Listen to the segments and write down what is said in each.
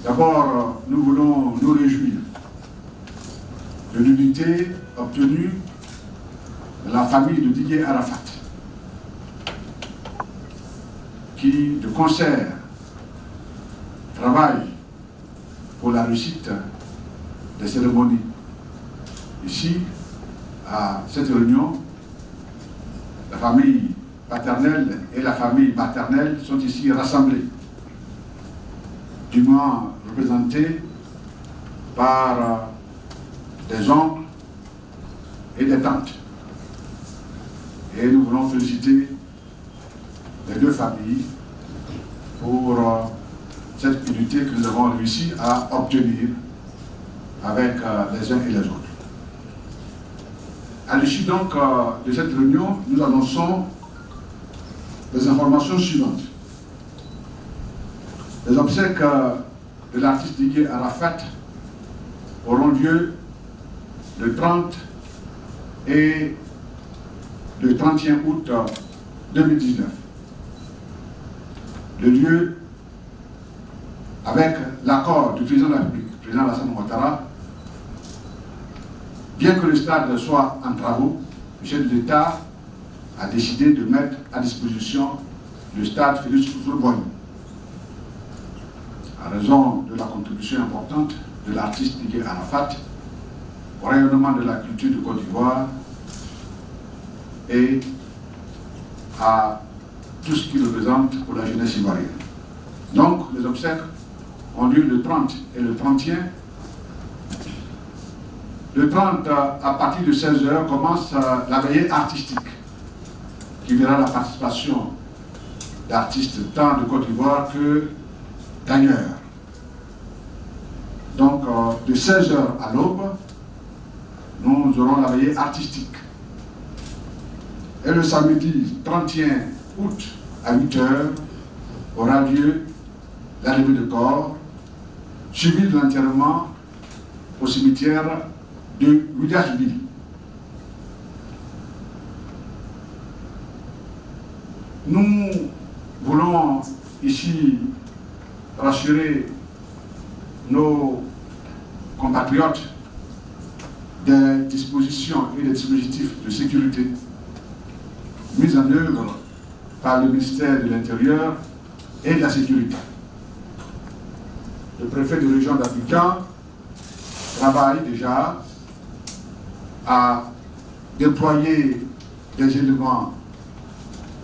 D'abord, nous voulons nous réjouir de l'unité obtenue de la famille de Didier Arafat, qui, de concert, travaille pour la réussite des cérémonies. Ici, à cette réunion, la famille paternelle et la famille maternelle sont ici rassemblées, du moins représentées par des oncles et des tantes. Et nous voulons féliciter les deux familles pour cette unité que nous avons réussi à obtenir avec les uns et les autres. À l'issue donc de cette réunion, nous annonçons les informations suivantes. Les obsèques de l'artiste Didier Arafat auront lieu le 30 et le 31 août 2019. Le lieu, avec l'accord du président de la République, le président Alassane Ouattara, bien que le stade soit en travaux, le chef de l'État a décidé de mettre à disposition le stade Félix Houphouët-Boigny, à raison de la contribution importante de l'artiste Didier Arafat au rayonnement de la culture de Côte d'Ivoire et à tout ce qu'il représente pour la jeunesse ivoirienne. Donc, les obsèques ont lieu le 30 et le 31. Le 30, à partir de 16 h, commence la veillée artistique, qui verra la participation d'artistes tant de Côte d'Ivoire que d'ailleurs. Donc, de 16 h à l'aube, nous aurons la veillée artistique. Et le samedi 31 août à 8 h aura lieu la levée de corps, suivi de l'enterrement au cimetière de Wiliashvili. Nous voulons ici rassurer nos compatriotes des dispositions et des dispositifs de sécurité mis en œuvre par le ministère de l'Intérieur et de la Sécurité. Le préfet de région d'Abidjan travaille déjà à déployer des éléments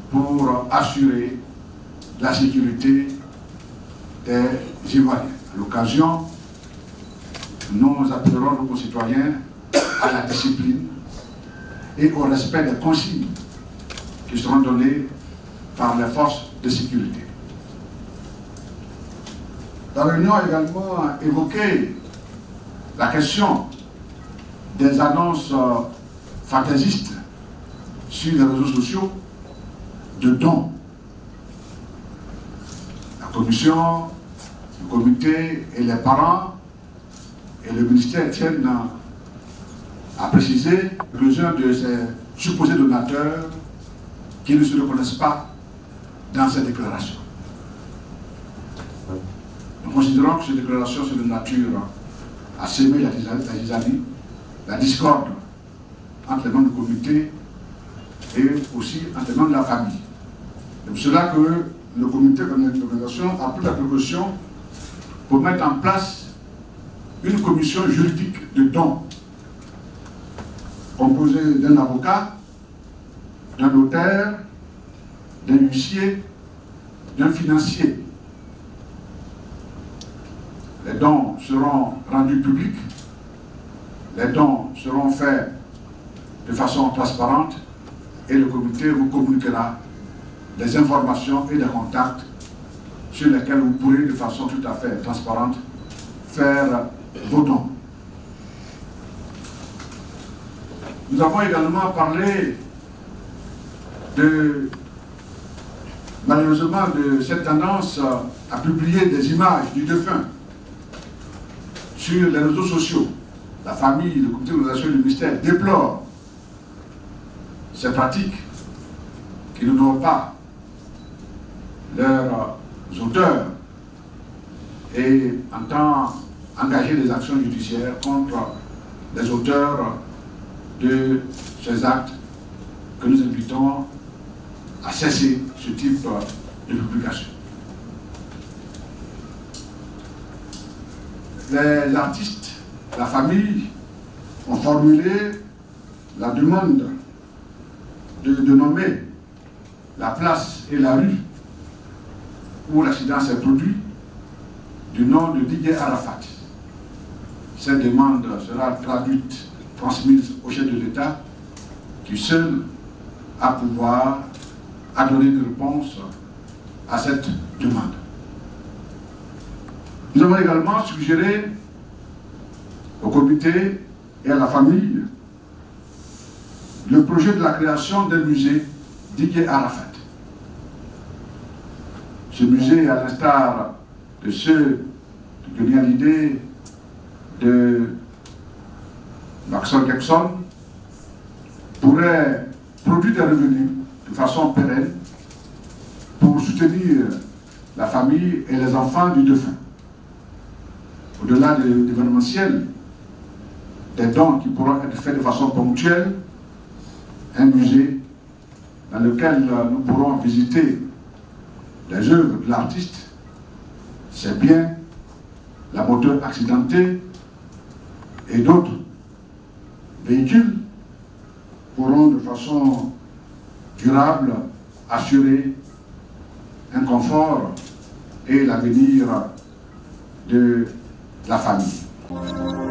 pour assurer la sécurité des Ivoiriens. À l'occasion, nous appellerons nos concitoyens à la discipline et au respect des consignes qui seront données par les forces de sécurité. La réunion a également évoqué la question des annonces fantaisistes sur les réseaux sociaux de dons. La commission, le comité et les parents et le ministère tiennent à préciser plusieurs de ces supposés donateurs qui ne se reconnaissent pas dans ces déclarations. Nous considérons que ces déclarations sont de nature à s'aimer la zizanie, la discorde entre les membres du comité et aussi entre les membres de la famille. C'est pour cela que le comité d'organisation a pris la précaution pour mettre en place une commission juridique de dons composée d'un avocat, d'un notaire, d'un huissier, d'un financier. Les dons seront rendus publics, les dons seront faits de façon transparente et le comité vous communiquera des informations et des contacts sur lesquels vous pourrez de façon tout à fait transparente faire vos dons. Nous avons également parlé malheureusement de cette tendance à publier des images du défunt sur les réseaux sociaux. La famille, le comité d'organisation du ministère déplore ces pratiques qui ne n'ont pas leurs auteurs et entend engager des actions judiciaires contre les auteurs de ces actes que nous invitons à cesser ce type de publication. Les artistes, la famille, ont formulé la demande de nommer la place et la rue où l'accident s'est produit du nom de Didier Arafat. Cette demande sera traduite, transmise au chef de l'État, qui seul a pouvoir à donner une réponse à cette demande. Nous avons également suggéré au comité et à la famille le projet de la création d'un musée Didier Arafat. Ce musée, à l'instar de ceux de Johnny Hallyday, de Maxwell Jackson, pourrait produire des revenus de façon pérenne pour soutenir la famille et les enfants du défunt. Au-delà de l'événementiel, des dons qui pourront être faits de façon ponctuelle, un musée dans lequel nous pourrons visiter les œuvres de l'artiste, ses biens, la moto accidentée et d'autres véhicules pourront de façon durable assurer un confort et l'avenir de la famille.